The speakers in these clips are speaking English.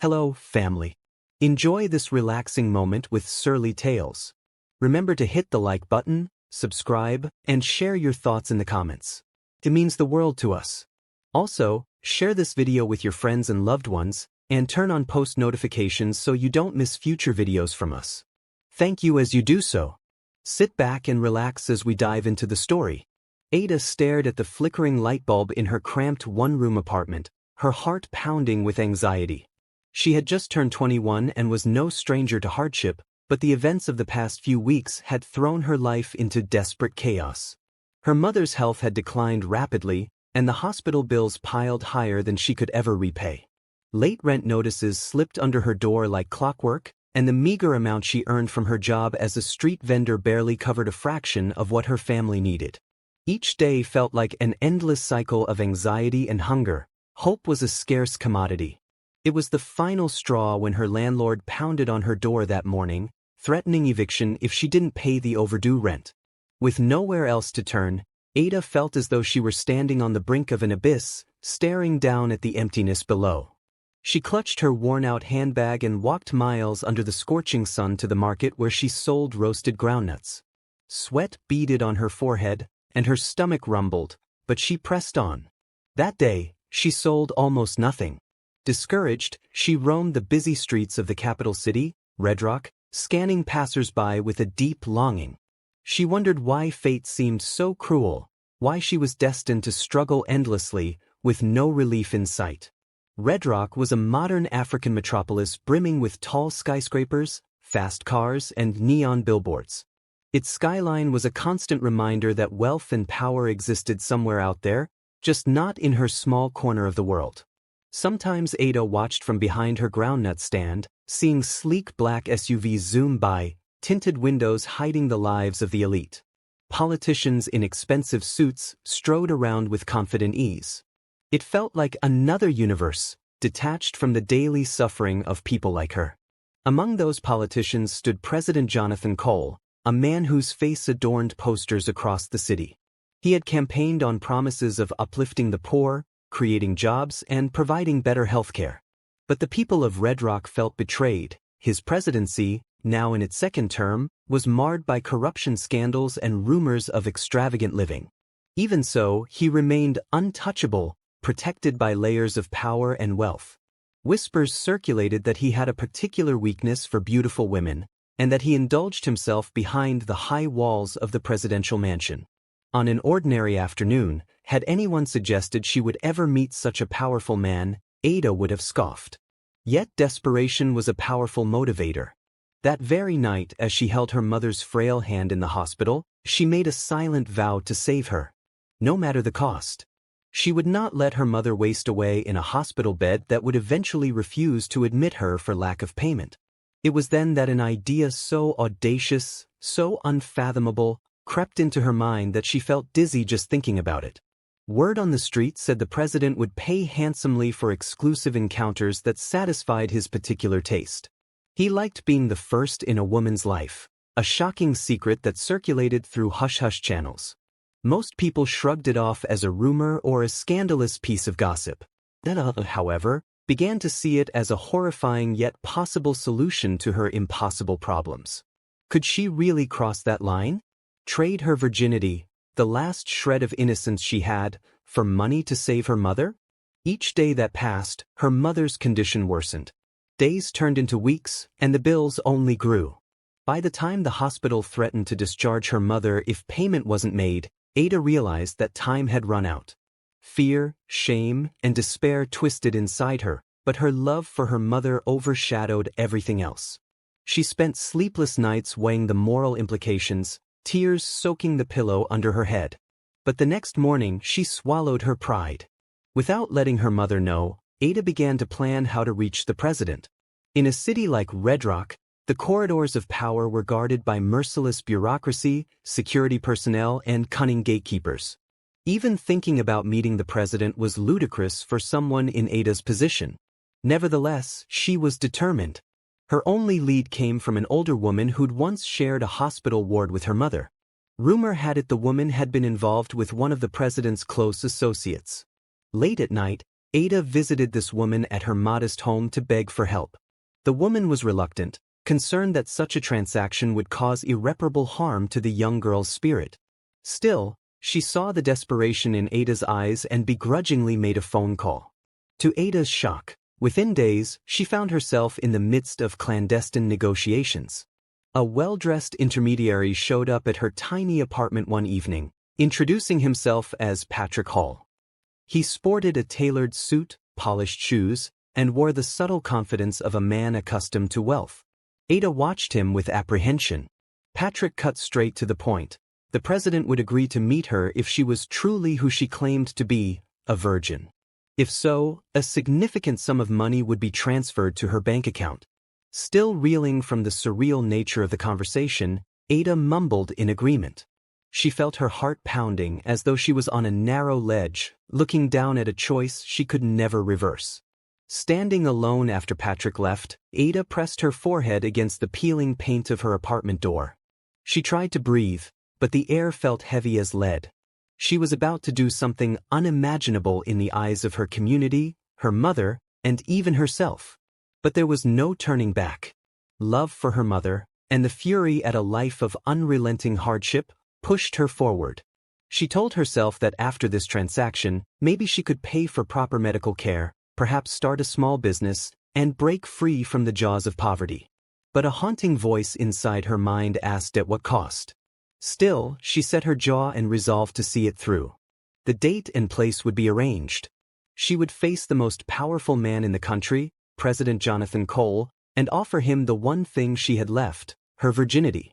Hello, family. Enjoy this relaxing moment with Surly Tales. Remember to hit the like button, subscribe, and share your thoughts in the comments. It means the world to us. Also, share this video with your friends and loved ones, and turn on post notifications so you don't miss future videos from us. Thank you as you do so. Sit back and relax as we dive into the story. Ada stared at the flickering light bulb in her cramped one-room apartment, her heart pounding with anxiety. She had just turned 21 and was no stranger to hardship, but the events of the past few weeks had thrown her life into desperate chaos. Her mother's health had declined rapidly, and the hospital bills piled higher than she could ever repay. Late rent notices slipped under her door like clockwork, and the meager amount she earned from her job as a street vendor barely covered a fraction of what her family needed. Each day felt like an endless cycle of anxiety and hunger. Hope was a scarce commodity. It was the final straw when her landlord pounded on her door that morning, threatening eviction if she didn't pay the overdue rent. With nowhere else to turn, Ada felt as though she were standing on the brink of an abyss, staring down at the emptiness below. She clutched her worn-out handbag and walked miles under the scorching sun to the market where she sold roasted groundnuts. Sweat beaded on her forehead, and her stomach rumbled, but she pressed on. That day, she sold almost nothing. Discouraged, she roamed the busy streets of the capital city, Red Rock, scanning passers-by with a deep longing. She wondered why fate seemed so cruel, why she was destined to struggle endlessly, with no relief in sight. Red Rock was a modern African metropolis brimming with tall skyscrapers, fast cars, and neon billboards. Its skyline was a constant reminder that wealth and power existed somewhere out there, just not in her small corner of the world. Sometimes Ada watched from behind her groundnut stand, seeing sleek black SUVs zoom by, tinted windows hiding the lives of the elite. Politicians in expensive suits strode around with confident ease. It felt like another universe, detached from the daily suffering of people like her. Among those politicians stood President Jonathan Cole, a man whose face adorned posters across the city. He had campaigned on promises of uplifting the poor, creating jobs, and providing better health care. But the people of Red Rock felt betrayed. His presidency, now in its second term, was marred by corruption scandals and rumors of extravagant living. Even so, he remained untouchable, protected by layers of power and wealth. Whispers circulated that he had a particular weakness for beautiful women, and that he indulged himself behind the high walls of the presidential mansion. On an ordinary afternoon, had anyone suggested she would ever meet such a powerful man, Ada would have scoffed. Yet desperation was a powerful motivator. That very night, as she held her mother's frail hand in the hospital, she made a silent vow to save her. No matter the cost. She would not let her mother waste away in a hospital bed that would eventually refuse to admit her for lack of payment. It was then that an idea so audacious, so unfathomable, crept into her mind that she felt dizzy just thinking about it. Word on the street said the president would pay handsomely for exclusive encounters that satisfied his particular taste. He liked being the first in a woman's life, a shocking secret that circulated through hush-hush channels. Most people shrugged it off as a rumor or a scandalous piece of gossip. Ada, however, began to see it as a horrifying yet possible solution to her impossible problems. Could she really cross that line? Trade her virginity, the last shred of innocence she had, for money to save her mother? Each day that passed, her mother's condition worsened. Days turned into weeks, and the bills only grew. By the time the hospital threatened to discharge her mother if payment wasn't made, Ada realized that time had run out. Fear, shame, and despair twisted inside her, but her love for her mother overshadowed everything else. She spent sleepless nights weighing the moral implications, tears soaking the pillow under her head. But the next morning she swallowed her pride. Without letting her mother know, Ada began to plan how to reach the president. In a city like Red Rock, the corridors of power were guarded by merciless bureaucracy, security personnel, and cunning gatekeepers. Even thinking about meeting the president was ludicrous for someone in Ada's position. Nevertheless, she was determined. Her only lead came from an older woman who'd once shared a hospital ward with her mother. Rumor had it the woman had been involved with one of the president's close associates. Late at night, Ada visited this woman at her modest home to beg for help. The woman was reluctant, concerned that such a transaction would cause irreparable harm to the young girl's spirit. Still, she saw the desperation in Ada's eyes and begrudgingly made a phone call. To Ada's shock, within days, she found herself in the midst of clandestine negotiations. A well-dressed intermediary showed up at her tiny apartment one evening, introducing himself as Patrick Hall. He sported a tailored suit, polished shoes, and wore the subtle confidence of a man accustomed to wealth. Ada watched him with apprehension. Patrick cut straight to the point. The president would agree to meet her if she was truly who she claimed to be, a virgin. If so, a significant sum of money would be transferred to her bank account. Still reeling from the surreal nature of the conversation, Ada mumbled in agreement. She felt her heart pounding as though she was on a narrow ledge, looking down at a choice she could never reverse. Standing alone after Patrick left, Ada pressed her forehead against the peeling paint of her apartment door. She tried to breathe, but the air felt heavy as lead. She was about to do something unimaginable in the eyes of her community, her mother, and even herself. But there was no turning back. Love for her mother, and the fury at a life of unrelenting hardship, pushed her forward. She told herself that after this transaction, maybe she could pay for proper medical care, perhaps start a small business, and break free from the jaws of poverty. But a haunting voice inside her mind asked at what cost. Still, she set her jaw and resolved to see it through. The date and place would be arranged. She would face the most powerful man in the country, President Jonathan Cole, and offer him the one thing she had left, her virginity.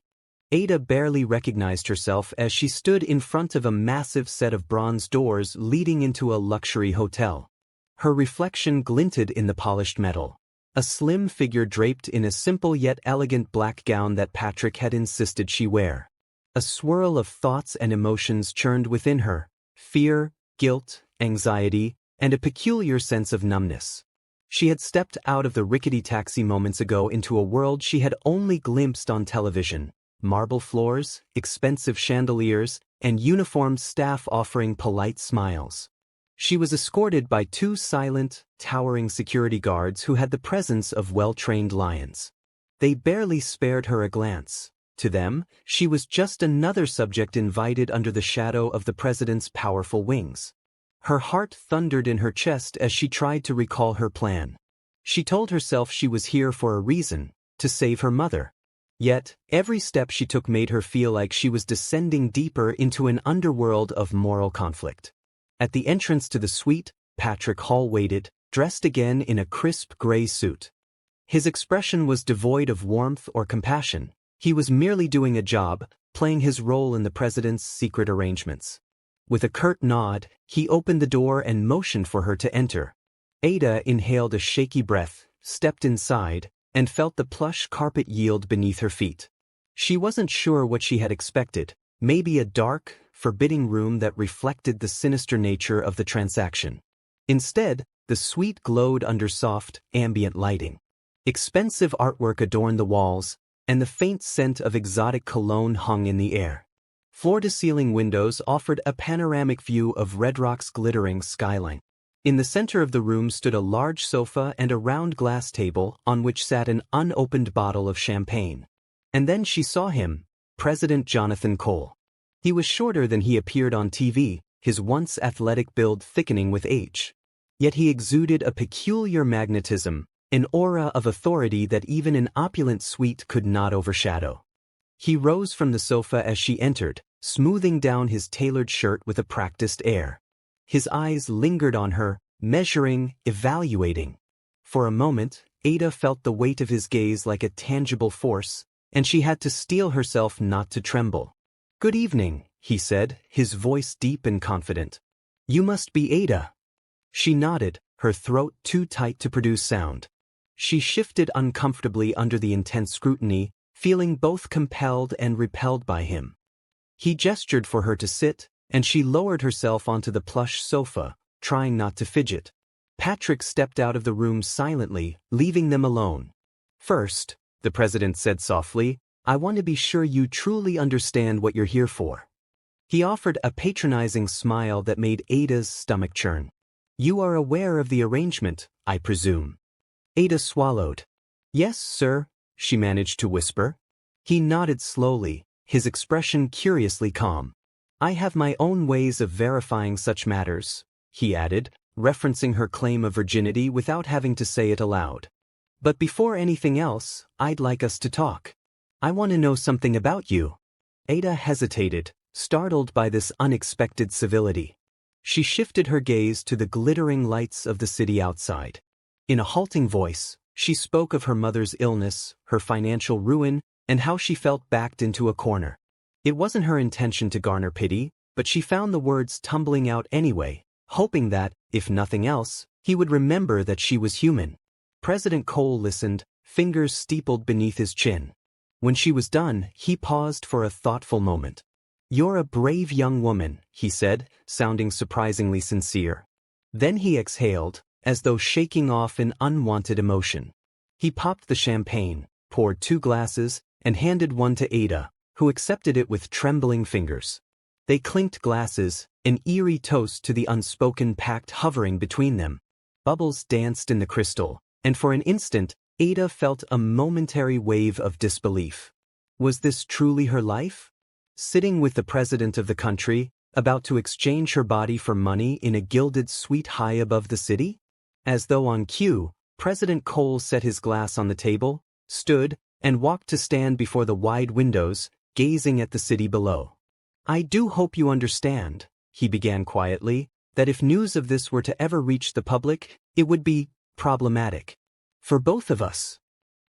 Ada barely recognized herself as she stood in front of a massive set of bronze doors leading into a luxury hotel. Her reflection glinted in the polished metal. A slim figure draped in a simple yet elegant black gown that Patrick had insisted she wear. A swirl of thoughts and emotions churned within her: fear, guilt, anxiety, and a peculiar sense of numbness. She had stepped out of the rickety taxi moments ago into a world she had only glimpsed on television: marble floors, expensive chandeliers, and uniformed staff offering polite smiles. She was escorted by two silent, towering security guards who had the presence of well-trained lions. They barely spared her a glance. To them, she was just another subject invited under the shadow of the president's powerful wings. Her heart thundered in her chest as she tried to recall her plan. She told herself she was here for a reason: to save her mother. Yet, every step she took made her feel like she was descending deeper into an underworld of moral conflict. At the entrance to the suite, Patrick Hall waited, dressed again in a crisp gray suit. His expression was devoid of warmth or compassion. He was merely doing a job, playing his role in the president's secret arrangements. With a curt nod, he opened the door and motioned for her to enter. Ada inhaled a shaky breath, stepped inside, and felt the plush carpet yield beneath her feet. She wasn't sure what she had expected: maybe a dark, forbidding room that reflected the sinister nature of the transaction. Instead, the suite glowed under soft, ambient lighting. Expensive artwork adorned the walls, and the faint scent of exotic cologne hung in the air. Floor-to-ceiling windows offered a panoramic view of Red Rock's glittering skyline. In the center of the room stood a large sofa and a round glass table on which sat an unopened bottle of champagne. And then she saw him, President Jonathan Cole. He was shorter than he appeared on TV, his once athletic build thickening with age. Yet he exuded a peculiar magnetism, an aura of authority that even an opulent suite could not overshadow. He rose from the sofa as she entered, smoothing down his tailored shirt with a practiced air. His eyes lingered on her, measuring, evaluating. For a moment, Ada felt the weight of his gaze like a tangible force, and she had to steel herself not to tremble. "Good evening," he said, his voice deep and confident. "You must be Ada." She nodded, her throat too tight to produce sound. She shifted uncomfortably under the intense scrutiny, feeling both compelled and repelled by him. He gestured for her to sit, and she lowered herself onto the plush sofa, trying not to fidget. Patrick stepped out of the room silently, leaving them alone. "First," the president said softly, "I want to be sure you truly understand what you're here for." He offered a patronizing smile that made Ada's stomach churn. You are aware of the arrangement, I presume. Ada swallowed. Yes, sir, she managed to whisper. He nodded slowly, his expression curiously calm. I have my own ways of verifying such matters, he added, referencing her claim of virginity without having to say it aloud. But before anything else, I'd like us to talk. I want to know something about you. Ada hesitated, startled by this unexpected civility. She shifted her gaze to the glittering lights of the city outside. In a halting voice, she spoke of her mother's illness, her financial ruin, and how she felt backed into a corner. It wasn't her intention to garner pity, but she found the words tumbling out anyway, hoping that, if nothing else, he would remember that she was human. President Cole listened, fingers steepled beneath his chin. When she was done, he paused for a thoughtful moment. You're a brave young woman, he said, sounding surprisingly sincere. Then he exhaled, as though shaking off an unwanted emotion. He popped the champagne, poured 2 glasses, and handed one to Ada, who accepted it with trembling fingers. They clinked glasses, an eerie toast to the unspoken pact hovering between them. Bubbles danced in the crystal, and for an instant, Ada felt a momentary wave of disbelief. Was this truly her life? Sitting with the president of the country, about to exchange her body for money in a gilded suite high above the city? As though on cue, President Cole set his glass on the table, stood, and walked to stand before the wide windows, gazing at the city below. I do hope you understand, he began quietly, that if news of this were to ever reach the public, it would be problematic. For both of us.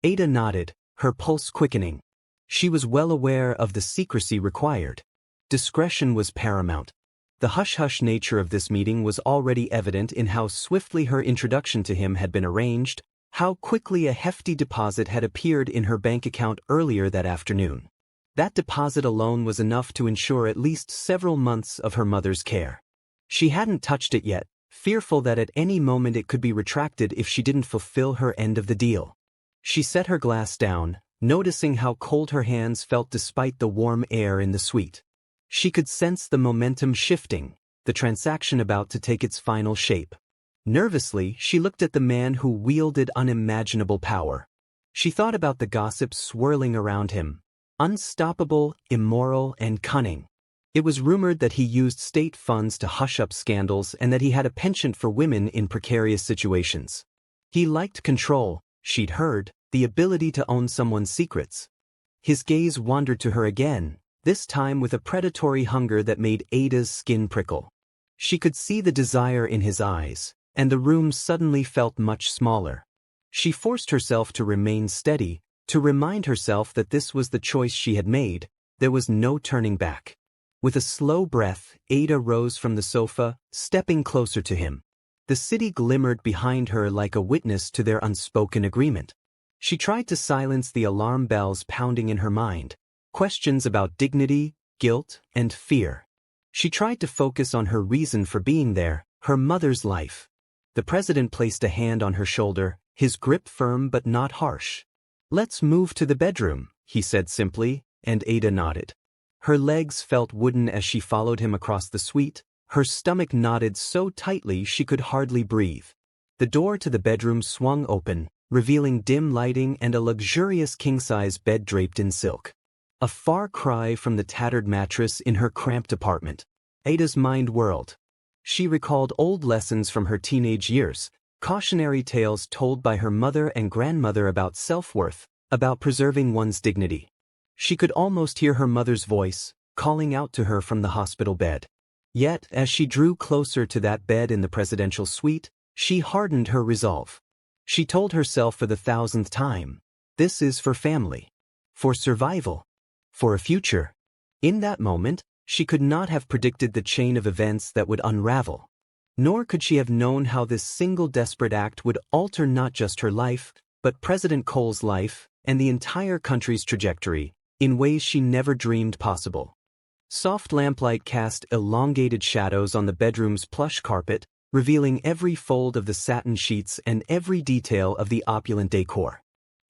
Ada nodded, her pulse quickening. She was well aware of the secrecy required. Discretion was paramount. The hush-hush nature of this meeting was already evident in how swiftly her introduction to him had been arranged, how quickly a hefty deposit had appeared in her bank account earlier that afternoon. That deposit alone was enough to ensure at least several months of her mother's care. She hadn't touched it yet, fearful that at any moment it could be retracted if she didn't fulfill her end of the deal. She set her glass down, noticing how cold her hands felt despite the warm air in the suite. She could sense the momentum shifting, the transaction about to take its final shape. Nervously, she looked at the man who wielded unimaginable power. She thought about the gossip swirling around him. Unstoppable, immoral, and cunning. It was rumored that he used state funds to hush up scandals and that he had a penchant for women in precarious situations. He liked control, she'd heard, the ability to own someone's secrets. His gaze wandered to her again, this time with a predatory hunger that made Ada's skin prickle. She could see the desire in his eyes, and the room suddenly felt much smaller. She forced herself to remain steady, to remind herself that this was the choice she had made, there was no turning back. With a slow breath, Ada rose from the sofa, stepping closer to him. The city glimmered behind her like a witness to their unspoken agreement. She tried to silence the alarm bells pounding in her mind, questions about dignity, guilt, and fear. She tried to focus on her reason for being there, her mother's life. The president placed a hand on her shoulder, his grip firm but not harsh. Let's move to the bedroom, he said simply, and Ada nodded. Her legs felt wooden as she followed him across the suite, her stomach knotted so tightly she could hardly breathe. The door to the bedroom swung open, revealing dim lighting and a luxurious king-size bed draped in silk. A far cry from the tattered mattress in her cramped apartment. Ada's mind whirled. She recalled old lessons from her teenage years, cautionary tales told by her mother and grandmother about self-worth, about preserving one's dignity. She could almost hear her mother's voice, calling out to her from the hospital bed. Yet, as she drew closer to that bed in the presidential suite, she hardened her resolve. She told herself for the 1000th time, this is for family. For survival. For a future. In that moment, she could not have predicted the chain of events that would unravel. Nor could she have known how this single desperate act would alter not just her life, but President Cole's life, and the entire country's trajectory, in ways she never dreamed possible. Soft lamplight cast elongated shadows on the bedroom's plush carpet, revealing every fold of the satin sheets and every detail of the opulent decor.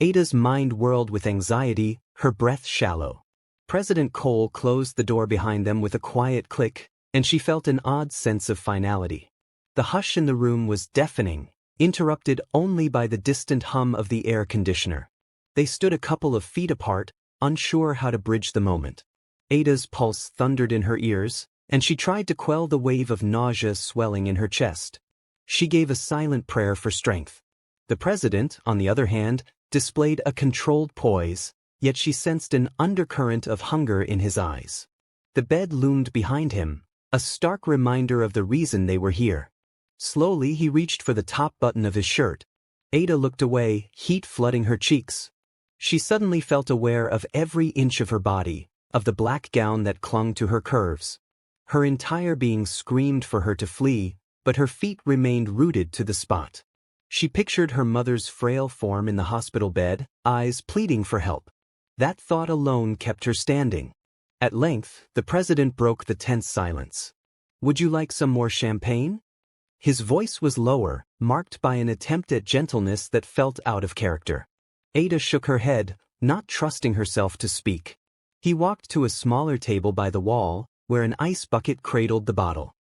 Ada's mind whirled with anxiety, her breath shallow. President Cole closed the door behind them with a quiet click, and she felt an odd sense of finality. The hush in the room was deafening, interrupted only by the distant hum of the air conditioner. They stood a couple of feet apart, unsure how to bridge the moment. Ada's pulse thundered in her ears, and she tried to quell the wave of nausea swelling in her chest. She gave a silent prayer for strength. The president, on the other hand, displayed a controlled poise, yet she sensed an undercurrent of hunger in his eyes. The bed loomed behind him, a stark reminder of the reason they were here. Slowly he reached for the top button of his shirt. Ada looked away, heat flooding her cheeks. She suddenly felt aware of every inch of her body, of the black gown that clung to her curves. Her entire being screamed for her to flee, but her feet remained rooted to the spot. She pictured her mother's frail form in the hospital bed, eyes pleading for help. That thought alone kept her standing. At length, the president broke the tense silence. "Would you like some more champagne?" His voice was lower, marked by an attempt at gentleness that felt out of character. Ada shook her head, not trusting herself to speak. He walked to a smaller table by the wall, where an ice bucket cradled the bottle.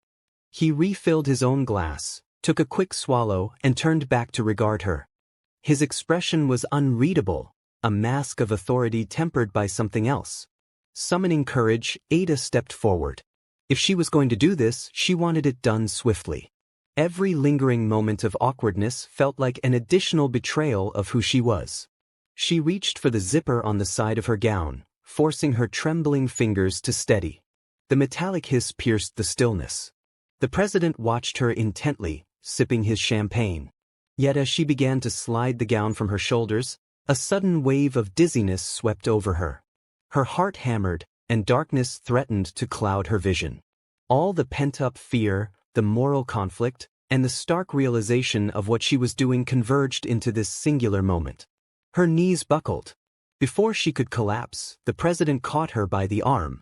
He refilled his own glass, took a quick swallow, and turned back to regard her. His expression was unreadable, a mask of authority tempered by something else. Summoning courage, Ada stepped forward. If she was going to do this, she wanted it done swiftly. Every lingering moment of awkwardness felt like an additional betrayal of who she was. She reached for the zipper on the side of her gown, forcing her trembling fingers to steady. The metallic hiss pierced the stillness. The president watched her intently, sipping his champagne. Yet as she began to slide the gown from her shoulders, a sudden wave of dizziness swept over her. Her heart hammered, and darkness threatened to cloud her vision. All the pent-up fear, the moral conflict, and the stark realization of what she was doing converged into this singular moment. Her knees buckled. Before she could collapse, the president caught her by the arm.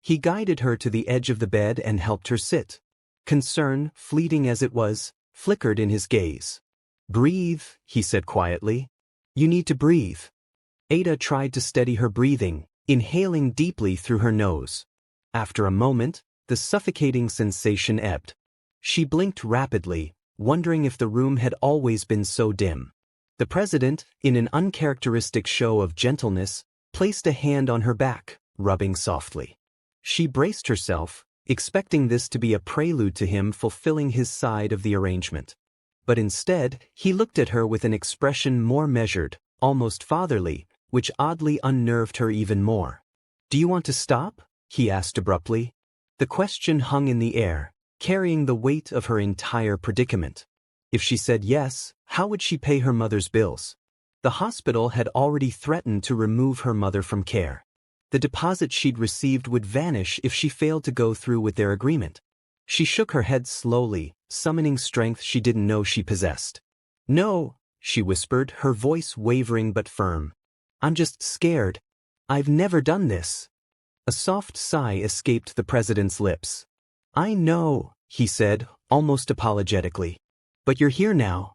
He guided her to the edge of the bed and helped her sit. Concern, fleeting as it was, flickered in his gaze. "Breathe," he said quietly. "You need to breathe." Ada tried to steady her breathing, inhaling deeply through her nose. After a moment, the suffocating sensation ebbed. She blinked rapidly, wondering if the room had always been so dim. The president, in an uncharacteristic show of gentleness, placed a hand on her back, rubbing softly. She braced herself, expecting this to be a prelude to him fulfilling his side of the arrangement. But instead, he looked at her with an expression more measured, almost fatherly, which oddly unnerved her even more. "Do you want to stop?" he asked abruptly. The question hung in the air, carrying the weight of her entire predicament. If she said yes, how would she pay her mother's bills? The hospital had already threatened to remove her mother from care. The deposit she'd received would vanish if she failed to go through with their agreement. She shook her head slowly, summoning strength she didn't know she possessed. "No," she whispered, her voice wavering but firm. "I'm just scared. I've never done this." A soft sigh escaped the president's lips. "I know," he said, almost apologetically. "But you're here now.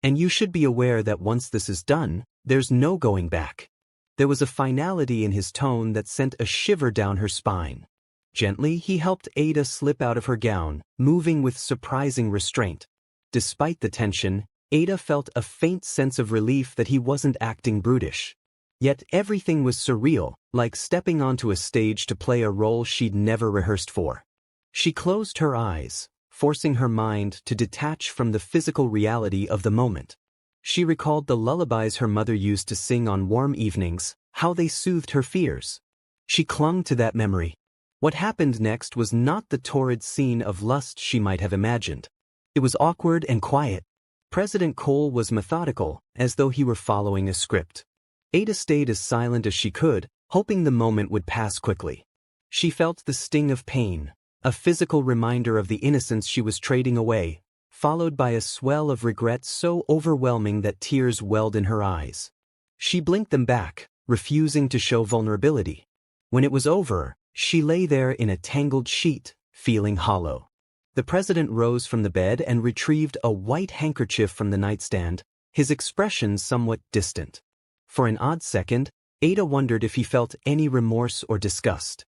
And you should be aware that once this is done, there's no going back." There was a finality in his tone that sent a shiver down her spine. Gently, he helped Ada slip out of her gown, moving with surprising restraint. Despite the tension, Ada felt a faint sense of relief that he wasn't acting brutish. Yet everything was surreal, like stepping onto a stage to play a role she'd never rehearsed for. She closed her eyes, forcing her mind to detach from the physical reality of the moment. She recalled the lullabies her mother used to sing on warm evenings, how they soothed her fears. She clung to that memory. What happened next was not the torrid scene of lust she might have imagined. It was awkward and quiet. President Cole was methodical, as though he were following a script. Ada stayed as silent as she could, hoping the moment would pass quickly. She felt the sting of pain, a physical reminder of the innocence she was trading away, followed by a swell of regret so overwhelming that tears welled in her eyes. She blinked them back, refusing to show vulnerability. When it was over, she lay there in a tangled sheet, feeling hollow. The president rose from the bed and retrieved a white handkerchief from the nightstand, his expression somewhat distant. For an odd second, Ada wondered if he felt any remorse or disgust.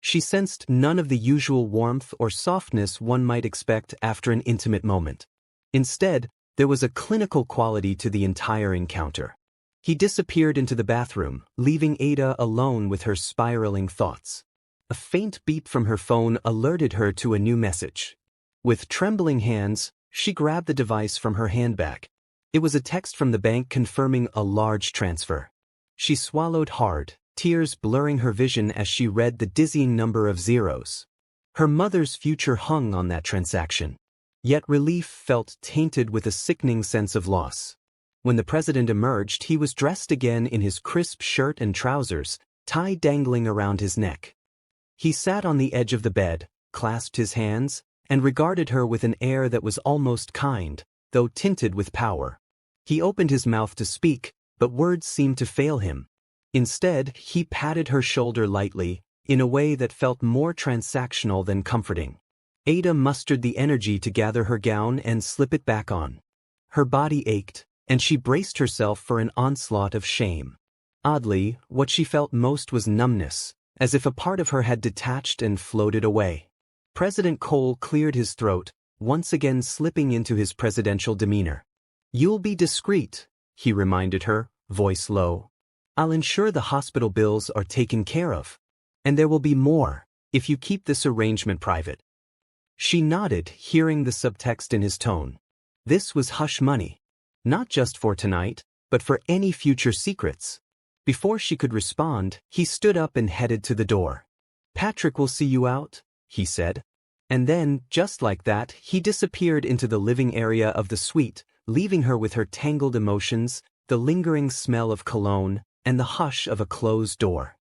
She sensed none of the usual warmth or softness one might expect after an intimate moment. Instead, there was a clinical quality to the entire encounter. He disappeared into the bathroom, leaving Ada alone with her spiraling thoughts. A faint beep from her phone alerted her to a new message. With trembling hands, she grabbed the device from her handbag. It was a text from the bank confirming a large transfer. She swallowed hard, tears blurring her vision as she read the dizzying number of zeros. Her mother's future hung on that transaction. Yet relief felt tainted with a sickening sense of loss. When the president emerged, he was dressed again in his crisp shirt and trousers, tie dangling around his neck. He sat on the edge of the bed, clasped his hands, and regarded her with an air that was almost kind, though tinted with power. He opened his mouth to speak, but words seemed to fail him. Instead, he patted her shoulder lightly, in a way that felt more transactional than comforting. Ada mustered the energy to gather her gown and slip it back on. Her body ached, and she braced herself for an onslaught of shame. Oddly, what she felt most was numbness, as if a part of her had detached and floated away. President Cole cleared his throat, once again slipping into his presidential demeanor. "You'll be discreet," he reminded her, voice low. "I'll ensure the hospital bills are taken care of. And there will be more, if you keep this arrangement private." She nodded, hearing the subtext in his tone. This was hush money. Not just for tonight, but for any future secrets. Before she could respond, he stood up and headed to the door. "Patrick will see you out," he said. And then, just like that, he disappeared into the living area of the suite, leaving her with her tangled emotions, the lingering smell of cologne, and the hush of a closed door.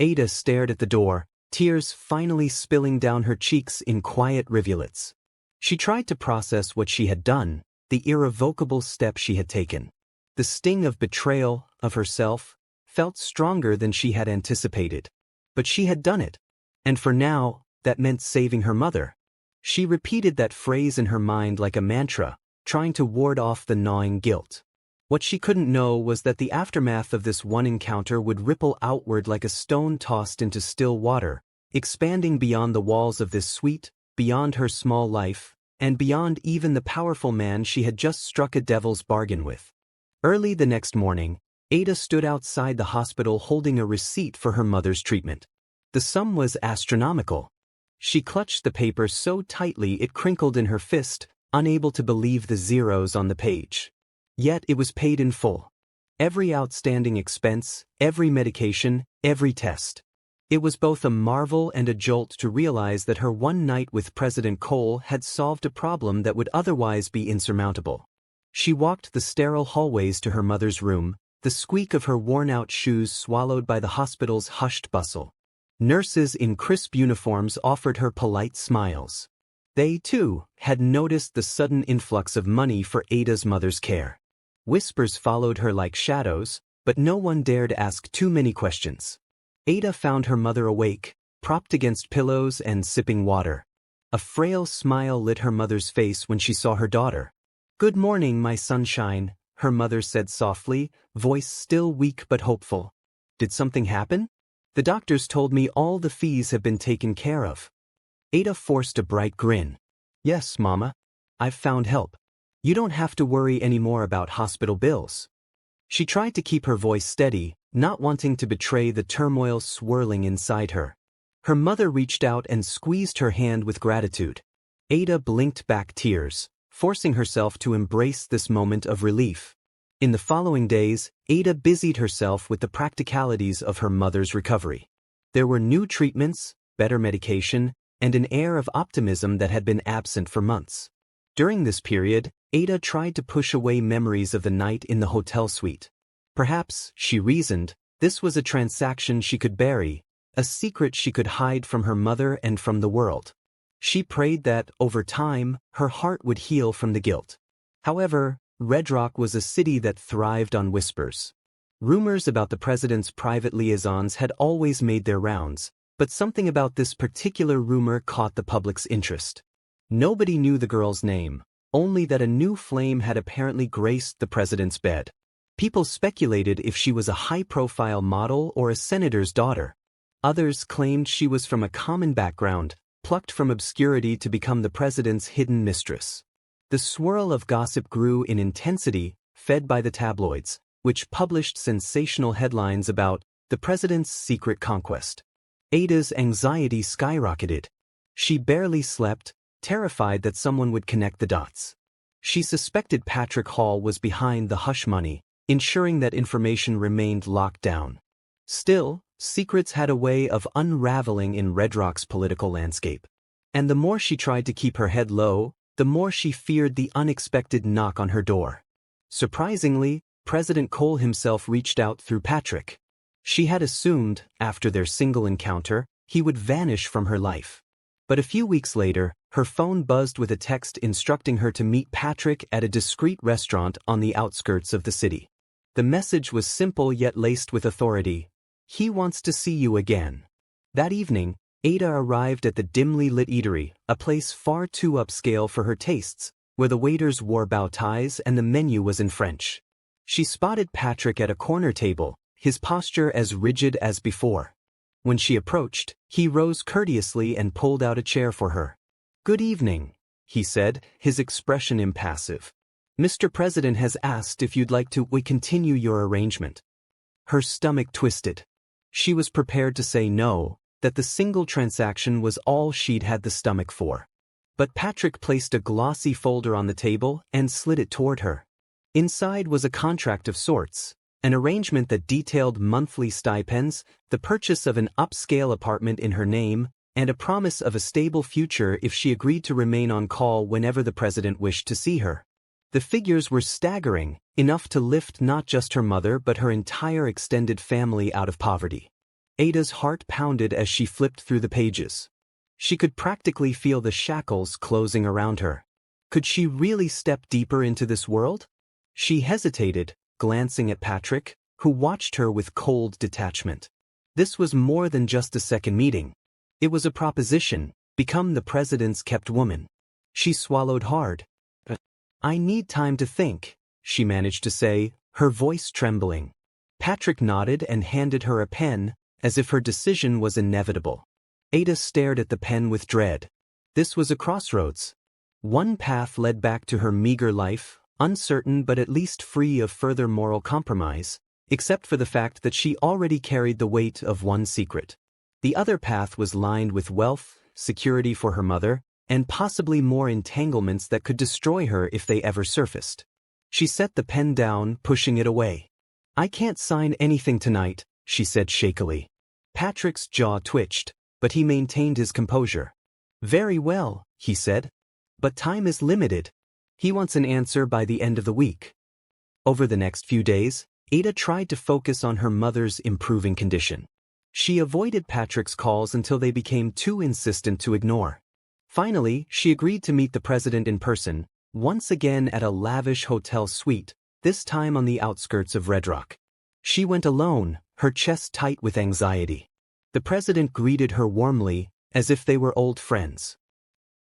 Ada stared at the door, tears finally spilling down her cheeks in quiet rivulets. She tried to process what she had done, the irrevocable step she had taken. The sting of betrayal, of herself, felt stronger than she had anticipated. But she had done it. And for now, that meant saving her mother. She repeated that phrase in her mind like a mantra, trying to ward off the gnawing guilt. What she couldn't know was that the aftermath of this one encounter would ripple outward like a stone tossed into still water, expanding beyond the walls of this suite, beyond her small life, and beyond even the powerful man she had just struck a devil's bargain with. Early the next morning, Ada stood outside the hospital holding a receipt for her mother's treatment. The sum was astronomical. She clutched the paper so tightly it crinkled in her fist, unable to believe the zeros on the page. Yet it was paid in full. Every outstanding expense, every medication, every test. It was both a marvel and a jolt to realize that her one night with President Cole had solved a problem that would otherwise be insurmountable. She walked the sterile hallways to her mother's room, the squeak of her worn-out shoes swallowed by the hospital's hushed bustle. Nurses in crisp uniforms offered her polite smiles. They, too, had noticed the sudden influx of money for Ada's mother's care. Whispers followed her like shadows, but no one dared ask too many questions. Ada found her mother awake, propped against pillows and sipping water. A frail smile lit her mother's face when she saw her daughter. "Good morning, my sunshine," her mother said softly, voice still weak but hopeful. "Did something happen? The doctors told me all the fees have been taken care of." Ada forced a bright grin. "Yes, Mama. I've found help. You don't have to worry anymore about hospital bills." She tried to keep her voice steady, not wanting to betray the turmoil swirling inside her. Her mother reached out and squeezed her hand with gratitude. Ada blinked back tears, forcing herself to embrace this moment of relief. In the following days, Ada busied herself with the practicalities of her mother's recovery. There were new treatments, better medication, and an air of optimism that had been absent for months. During this period, Ada tried to push away memories of the night in the hotel suite. Perhaps, she reasoned, this was a transaction she could bury, a secret she could hide from her mother and from the world. She prayed that, over time, her heart would heal from the guilt. However, Red Rock was a city that thrived on whispers. Rumors about the president's private liaisons had always made their rounds, but something about this particular rumor caught the public's interest. Nobody knew the girl's name, only that a new flame had apparently graced the president's bed. People speculated if she was a high-profile model or a senator's daughter. Others claimed she was from a common background, plucked from obscurity to become the president's hidden mistress. The swirl of gossip grew in intensity, fed by the tabloids, which published sensational headlines about the president's secret conquest. Ada's anxiety skyrocketed. She barely slept, terrified that someone would connect the dots. She suspected Patrick Hall was behind the hush money, ensuring that information remained locked down. Still, secrets had a way of unraveling in Red Rock's political landscape. And the more she tried to keep her head low, the more she feared the unexpected knock on her door. Surprisingly, President Cole himself reached out through Patrick. She had assumed, after their single encounter, he would vanish from her life. But a few weeks later, her phone buzzed with a text instructing her to meet Patrick at a discreet restaurant on the outskirts of the city. The message was simple yet laced with authority. "He wants to see you again." That evening, Ada arrived at the dimly lit eatery, a place far too upscale for her tastes, where the waiters wore bow ties and the menu was in French. She spotted Patrick at a corner table, his posture as rigid as before. When she approached, he rose courteously and pulled out a chair for her. "Good evening," he said, his expression impassive. "Mr. President has asked if you'd like to continue your arrangement." Her stomach twisted. She was prepared to say no, that the single transaction was all she'd had the stomach for. But Patrick placed a glossy folder on the table and slid it toward her. Inside was a contract of sorts, an arrangement that detailed monthly stipends, the purchase of an upscale apartment in her name, and a promise of a stable future if she agreed to remain on call whenever the president wished to see her. The figures were staggering, enough to lift not just her mother but her entire extended family out of poverty. Ada's heart pounded as she flipped through the pages. She could practically feel the shackles closing around her. Could she really step deeper into this world? She hesitated, glancing at Patrick, who watched her with cold detachment. This was more than just a second meeting. It was a proposition: become the president's kept woman. She swallowed hard. "I need time to think," she managed to say, her voice trembling. Patrick nodded and handed her a pen, as if her decision was inevitable. Ada stared at the pen with dread. This was a crossroads. One path led back to her meager life, uncertain but at least free of further moral compromise, except for the fact that she already carried the weight of one secret. The other path was lined with wealth, security for her mother, and possibly more entanglements that could destroy her if they ever surfaced. She set the pen down, pushing it away. "I can't sign anything tonight," she said shakily. Patrick's jaw twitched, but he maintained his composure. "Very well," he said. "But time is limited. He wants an answer by the end of the week." Over the next few days, Ada tried to focus on her mother's improving condition. She avoided Patrick's calls until they became too insistent to ignore. Finally, she agreed to meet the president in person, once again at a lavish hotel suite, this time on the outskirts of Red Rock. She went alone, her chest tight with anxiety. The president greeted her warmly, as if they were old friends.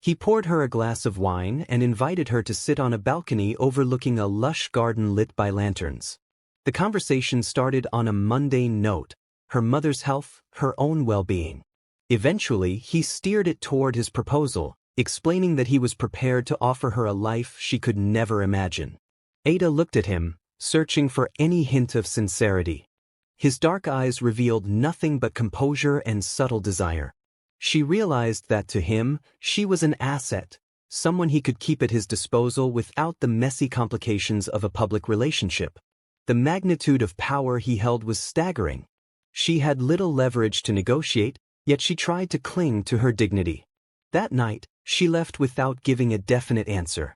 He poured her a glass of wine and invited her to sit on a balcony overlooking a lush garden lit by lanterns. The conversation started on a mundane note: her mother's health, her own well-being. Eventually, he steered it toward his proposal, explaining that he was prepared to offer her a life she could never imagine. Ada looked at him, searching for any hint of sincerity. His dark eyes revealed nothing but composure and subtle desire. She realized that to him, she was an asset, someone he could keep at his disposal without the messy complications of a public relationship. The magnitude of power he held was staggering. She had little leverage to negotiate, yet she tried to cling to her dignity. That night, she left without giving a definite answer.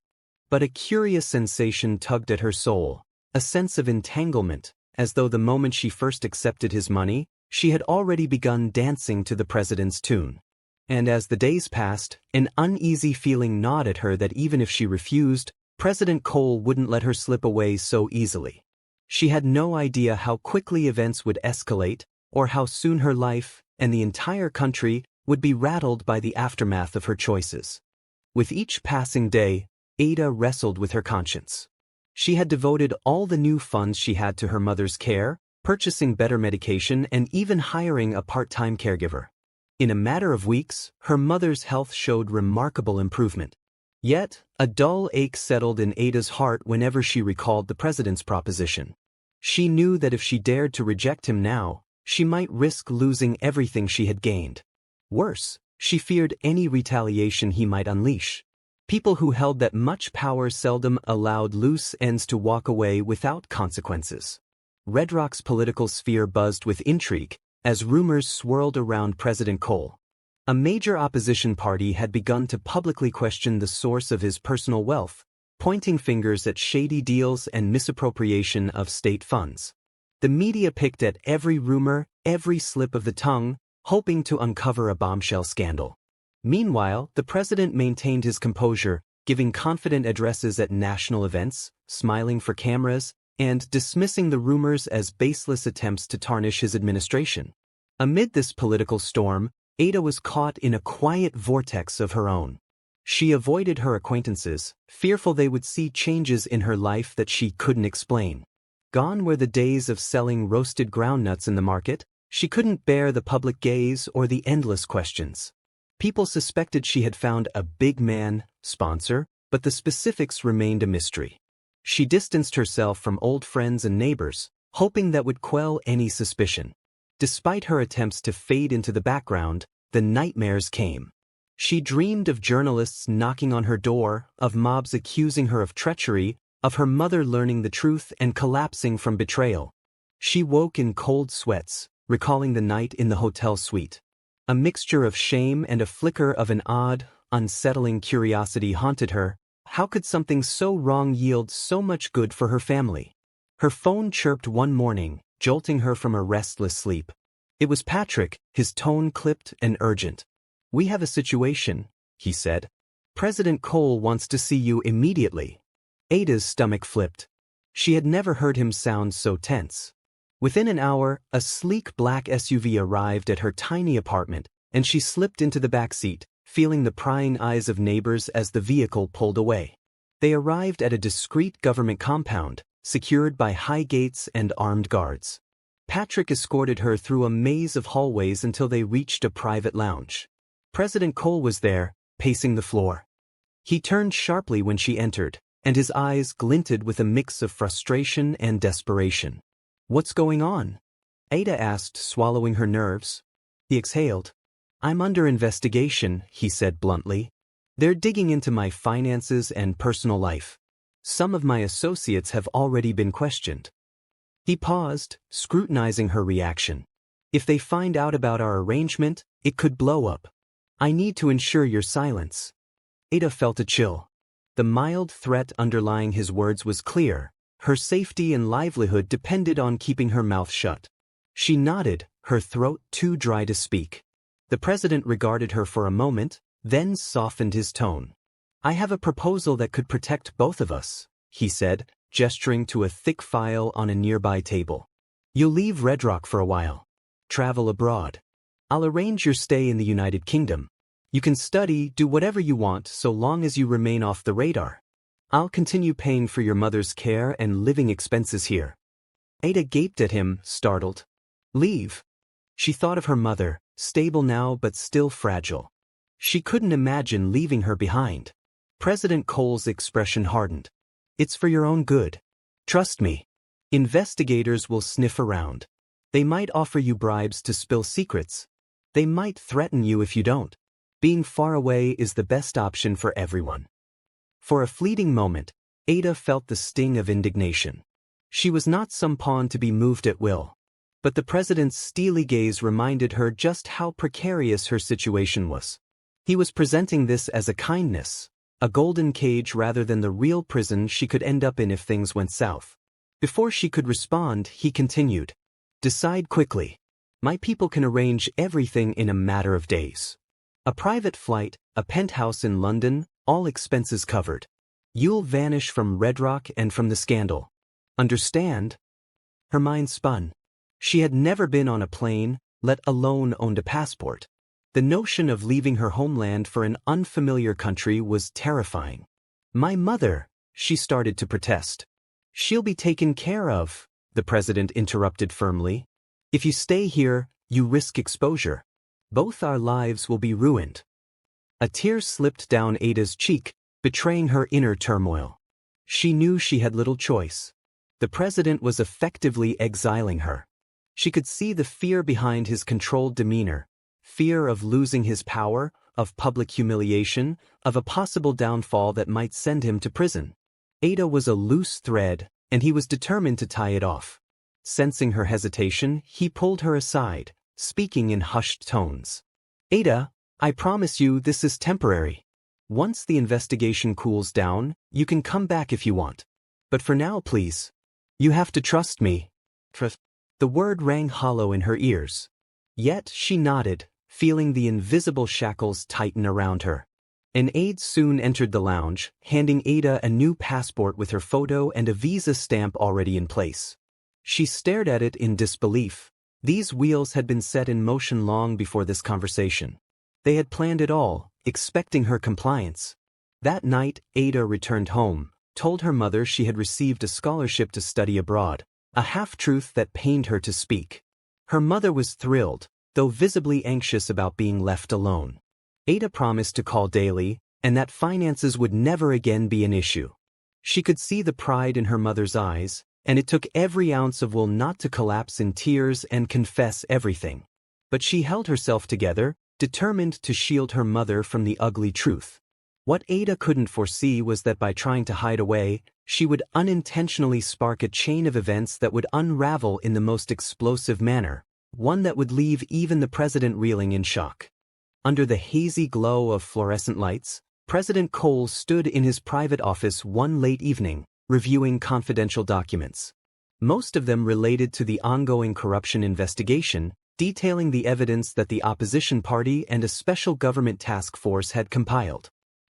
But a curious sensation tugged at her soul, a sense of entanglement, as though the moment she first accepted his money, she had already begun dancing to the president's tune. And as the days passed, an uneasy feeling gnawed at her that even if she refused, President Cole wouldn't let her slip away so easily. She had no idea how quickly events would escalate, or how soon her life, and the entire country, would be rattled by the aftermath of her choices. With each passing day, Ada wrestled with her conscience. She had devoted all the new funds she had to her mother's care, purchasing better medication, and even hiring a part-time caregiver. In a matter of weeks, her mother's health showed remarkable improvement. Yet, a dull ache settled in Ada's heart whenever she recalled the president's proposition. She knew that if she dared to reject him now, she might risk losing everything she had gained. Worse, she feared any retaliation he might unleash. People who held that much power seldom allowed loose ends to walk away without consequences. Red Rock's political sphere buzzed with intrigue as rumors swirled around President Cole. A major opposition party had begun to publicly question the source of his personal wealth, pointing fingers at shady deals and misappropriation of state funds. The media picked at every rumor, every slip of the tongue, hoping to uncover a bombshell scandal. Meanwhile, the president maintained his composure, giving confident addresses at national events, smiling for cameras, and dismissing the rumors as baseless attempts to tarnish his administration. Amid this political storm, Ada was caught in a quiet vortex of her own. She avoided her acquaintances, fearful they would see changes in her life that she couldn't explain. Gone were the days of selling roasted groundnuts in the market. She couldn't bear the public gaze or the endless questions. People suspected she had found a big man sponsor, but the specifics remained a mystery. She distanced herself from old friends and neighbors, hoping that would quell any suspicion. Despite her attempts to fade into the background, the nightmares came. She dreamed of journalists knocking on her door, of mobs accusing her of treachery, of her mother learning the truth and collapsing from betrayal. She woke in cold sweats, recalling the night in the hotel suite. A mixture of shame and a flicker of an odd, unsettling curiosity haunted her. How could something so wrong yield so much good for her family? Her phone chirped one morning, jolting her from a restless sleep. It was Patrick, his tone clipped and urgent. "We have a situation," he said. "President Cole wants to see you immediately." Ada's stomach flipped. She had never heard him sound so tense. Within an hour, a sleek black SUV arrived at her tiny apartment, and she slipped into the back seat, feeling the prying eyes of neighbors as the vehicle pulled away. They arrived at a discreet government compound, secured by high gates and armed guards. Patrick escorted her through a maze of hallways until they reached a private lounge. President Cole was there, pacing the floor. He turned sharply when she entered, and his eyes glinted with a mix of frustration and desperation. "What's going on?" Ada asked, swallowing her nerves. He exhaled. "I'm under investigation," he said bluntly. "They're digging into my finances and personal life. Some of my associates have already been questioned." He paused, scrutinizing her reaction. "If they find out about our arrangement, it could blow up. I need to ensure your silence." Ada felt a chill. The mild threat underlying his words was clear. Her safety and livelihood depended on keeping her mouth shut. She nodded, her throat too dry to speak. The president regarded her for a moment, then softened his tone. "I have a proposal that could protect both of us," he said, gesturing to a thick file on a nearby table. "You'll leave Red Rock for a while. Travel abroad. I'll arrange your stay in the United Kingdom. You can study, do whatever you want so long as you remain off the radar. I'll continue paying for your mother's care and living expenses here." Ada gaped at him, startled. "Leave?" She thought of her mother, stable now but still fragile. She couldn't imagine leaving her behind. President Cole's expression hardened. "It's for your own good. Trust me. Investigators will sniff around. They might offer you bribes to spill secrets. They might threaten you if you don't. Being far away is the best option for everyone." For a fleeting moment, Ada felt the sting of indignation. She was not some pawn to be moved at will. But the president's steely gaze reminded her just how precarious her situation was. He was presenting this as a kindness, a golden cage rather than the real prison she could end up in if things went south. Before she could respond, he continued, "Decide quickly. My people can arrange everything in a matter of days. A private flight, a penthouse in London, all expenses covered. You'll vanish from Red Rock and from the scandal. Understand?" Her mind spun. She had never been on a plane, let alone owned a passport. The notion of leaving her homeland for an unfamiliar country was terrifying. "My mother," she started to protest. "She'll be taken care of," the president interrupted firmly. If you stay here, you risk exposure. Both our lives will be ruined. A tear slipped down Ada's cheek, betraying her inner turmoil. She knew she had little choice. The president was effectively exiling her. She could see the fear behind his controlled demeanor, fear of losing his power, of public humiliation, of a possible downfall that might send him to prison. Ada was a loose thread, and he was determined to tie it off. Sensing her hesitation, he pulled her aside, speaking in hushed tones. Ada, I promise you this is temporary. Once the investigation cools down, you can come back if you want. But for now, please. You have to trust me. Trust. The word rang hollow in her ears. Yet she nodded, feeling the invisible shackles tighten around her. An aide soon entered the lounge, handing Ada a new passport with her photo and a visa stamp already in place. She stared at it in disbelief. These wheels had been set in motion long before this conversation. They had planned it all, expecting her compliance. That night, Ada returned home, told her mother she had received a scholarship to study abroad, a half-truth that pained her to speak. Her mother was thrilled, though visibly anxious about being left alone. Ada promised to call daily, and that finances would never again be an issue. She could see the pride in her mother's eyes, and it took every ounce of will not to collapse in tears and confess everything. But she held herself together, determined to shield her mother from the ugly truth. What Ada couldn't foresee was that by trying to hide away, she would unintentionally spark a chain of events that would unravel in the most explosive manner, one that would leave even the president reeling in shock. Under the hazy glow of fluorescent lights, President Cole stood in his private office one late evening, reviewing confidential documents. Most of them related to the ongoing corruption investigation, detailing the evidence that the opposition party and a special government task force had compiled.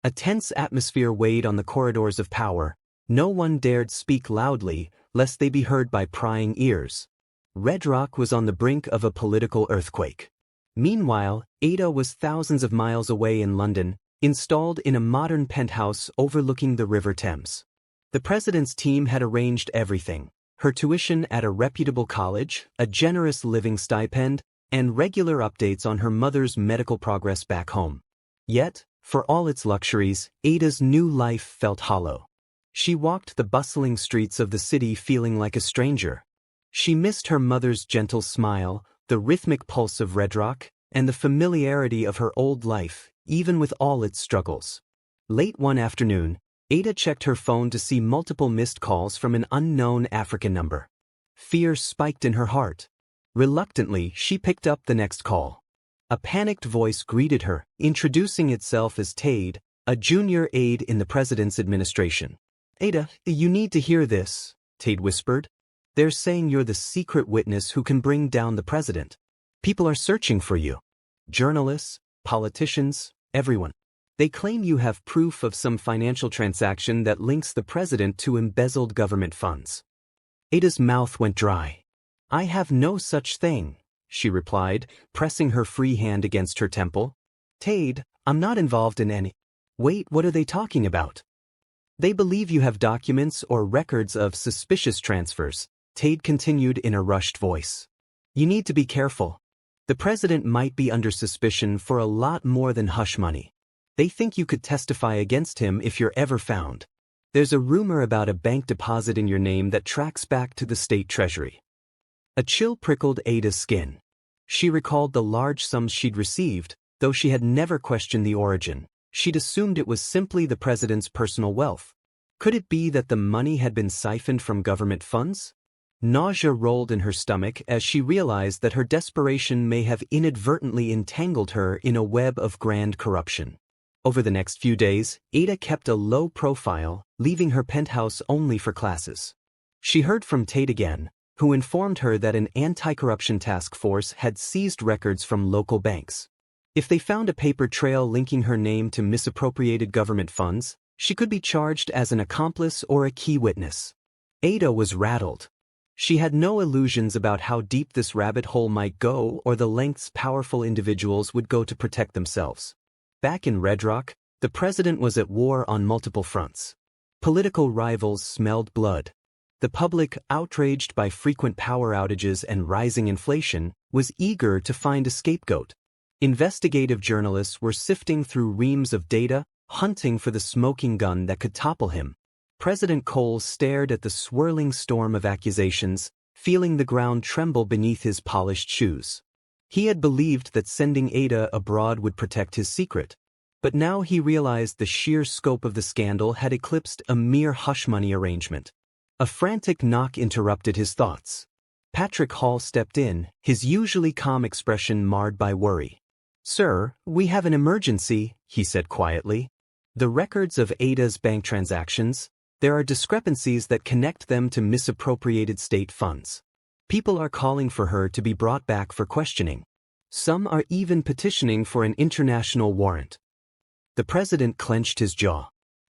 A tense atmosphere weighed on the corridors of power. No one dared speak loudly, lest they be heard by prying ears. Red Rock was on the brink of a political earthquake. Meanwhile, Ada was thousands of miles away in London, installed in a modern penthouse overlooking the River Thames. The president's team had arranged everything: her tuition at a reputable college, a generous living stipend, and regular updates on her mother's medical progress back home. Yet, for all its luxuries, Ada's new life felt hollow. She walked the bustling streets of the city feeling like a stranger. She missed her mother's gentle smile, the rhythmic pulse of Red Rock, and the familiarity of her old life, even with all its struggles. Late one afternoon, Ada checked her phone to see multiple missed calls from an unknown African number. Fear spiked in her heart. Reluctantly, she picked up the next call. A panicked voice greeted her, introducing itself as Tade, a junior aide in the president's administration. Ada, you need to hear this, Tade whispered. They're saying you're the secret witness who can bring down the president. People are searching for you. Journalists, politicians, everyone. They claim you have proof of some financial transaction that links the president to embezzled government funds. Ada's mouth went dry. I have no such thing, she replied, pressing her free hand against her temple. Tade, I'm not involved in any. Wait, what are they talking about? They believe you have documents or records of suspicious transfers, Tade continued in a rushed voice. You need to be careful. The president might be under suspicion for a lot more than hush money. They think you could testify against him if you're ever found. There's a rumor about a bank deposit in your name that tracks back to the state treasury. A chill prickled Ada's skin. She recalled the large sums she'd received, though she had never questioned the origin. She'd assumed it was simply the president's personal wealth. Could it be that the money had been siphoned from government funds? Nausea rolled in her stomach as she realized that her desperation may have inadvertently entangled her in a web of grand corruption. Over the next few days, Ada kept a low profile, leaving her penthouse only for classes. She heard from Tade again, who informed her that an anti-corruption task force had seized records from local banks. If they found a paper trail linking her name to misappropriated government funds, she could be charged as an accomplice or a key witness. Ada was rattled. She had no illusions about how deep this rabbit hole might go or the lengths powerful individuals would go to protect themselves. Back in Red Rock, the president was at war on multiple fronts. Political rivals smelled blood. The public, outraged by frequent power outages and rising inflation, was eager to find a scapegoat. Investigative journalists were sifting through reams of data, hunting for the smoking gun that could topple him. President Cole stared at the swirling storm of accusations, feeling the ground tremble beneath his polished shoes. He had believed that sending Ada abroad would protect his secret. But now he realized the sheer scope of the scandal had eclipsed a mere hush-money arrangement. A frantic knock interrupted his thoughts. Patrick Hall stepped in, his usually calm expression marred by worry. "Sir, we have an emergency," he said quietly. "The records of Ada's bank transactions, there are discrepancies that connect them to misappropriated state funds. People are calling for her to be brought back for questioning. Some are even petitioning for an international warrant." The president clenched his jaw.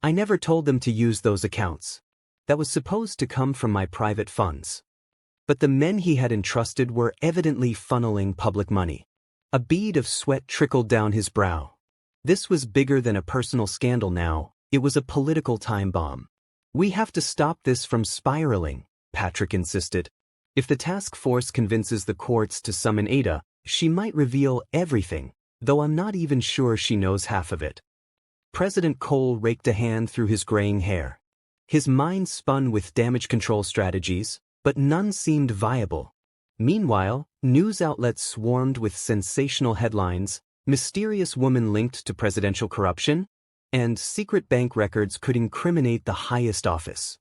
"I never told them to use those accounts. That was supposed to come from my private funds." But the men he had entrusted were evidently funneling public money. A bead of sweat trickled down his brow. This was bigger than a personal scandal now, it was a political time bomb. "We have to stop this from spiraling," Patrick insisted. "If the task force convinces the courts to summon Ada, she might reveal everything, though I'm not even sure she knows half of it." President Cole raked a hand through his graying hair. His mind spun with damage control strategies, but none seemed viable. Meanwhile, news outlets swarmed with sensational headlines: "Mysterious woman linked to presidential corruption," and "Secret bank records could incriminate the highest office."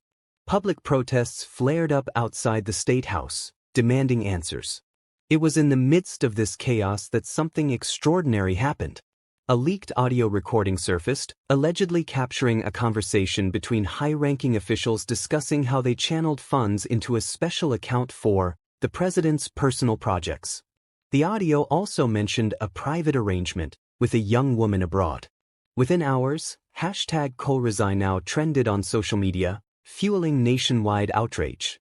Public protests flared up outside the State House, demanding answers. It was in the midst of this chaos that something extraordinary happened. A leaked audio recording surfaced, allegedly capturing a conversation between high-ranking officials discussing how they channeled funds into a special account for the president's personal projects. The audio also mentioned a private arrangement with a young woman abroad. Within hours, #ColeResignNow trended on social media, fueling nationwide outrage.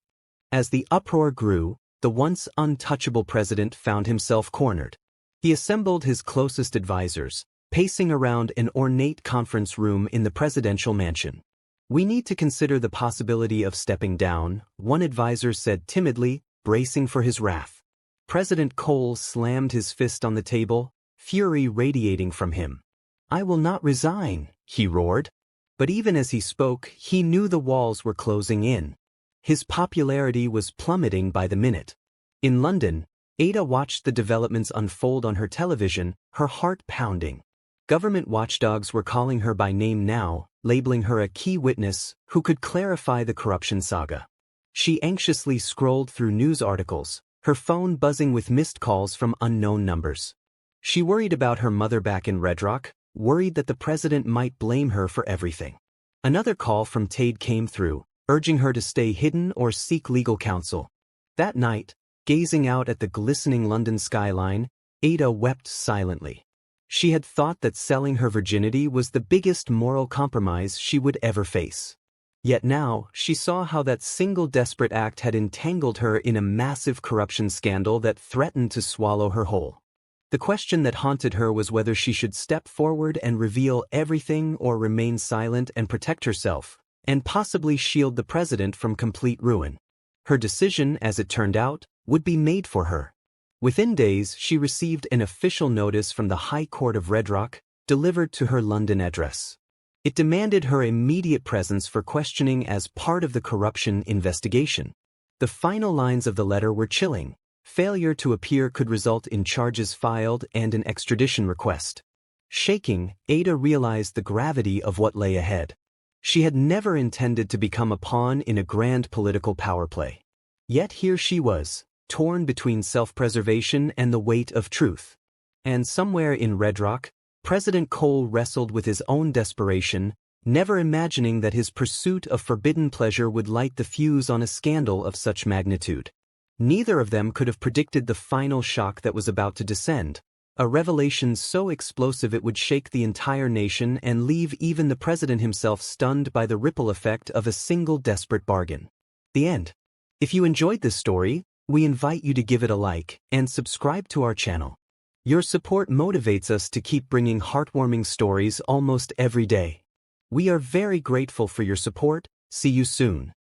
As the uproar grew, the once untouchable president found himself cornered. He assembled his closest advisors, pacing around an ornate conference room in the presidential mansion. "We need to consider the possibility of stepping down," one advisor said timidly, bracing for his wrath. President Cole slammed his fist on the table, fury radiating from him. "I will not resign," he roared. But even as he spoke, he knew the walls were closing in. His popularity was plummeting by the minute. In London, Ada watched the developments unfold on her television, her heart pounding. Government watchdogs were calling her by name now, labeling her a key witness who could clarify the corruption saga. She anxiously scrolled through news articles, her phone buzzing with missed calls from unknown numbers. She worried about her mother back in Red Rock, worried that the president might blame her for everything. Another call from Tade came through, urging her to stay hidden or seek legal counsel. That night, gazing out at the glistening London skyline, Ada wept silently. She had thought that selling her virginity was the biggest moral compromise she would ever face. Yet now, she saw how that single desperate act had entangled her in a massive corruption scandal that threatened to swallow her whole. The question that haunted her was whether she should step forward and reveal everything or remain silent and protect herself, and possibly shield the president from complete ruin. Her decision, as it turned out, would be made for her. Within days, she received an official notice from the High Court of Red Rock, delivered to her London address. It demanded her immediate presence for questioning as part of the corruption investigation. The final lines of the letter were chilling. Failure to appear could result in charges filed and an extradition request. Shaking, Ada realized the gravity of what lay ahead. She had never intended to become a pawn in a grand political power play. Yet here she was, torn between self-preservation and the weight of truth. And somewhere in Red Rock, President Cole wrestled with his own desperation, never imagining that his pursuit of forbidden pleasure would light the fuse on a scandal of such magnitude. Neither of them could have predicted the final shock that was about to descend, a revelation so explosive it would shake the entire nation and leave even the president himself stunned by the ripple effect of a single desperate bargain. The end. If you enjoyed this story, we invite you to give it a like and subscribe to our channel. Your support motivates us to keep bringing heartwarming stories almost every day. We are very grateful for your support. See you soon.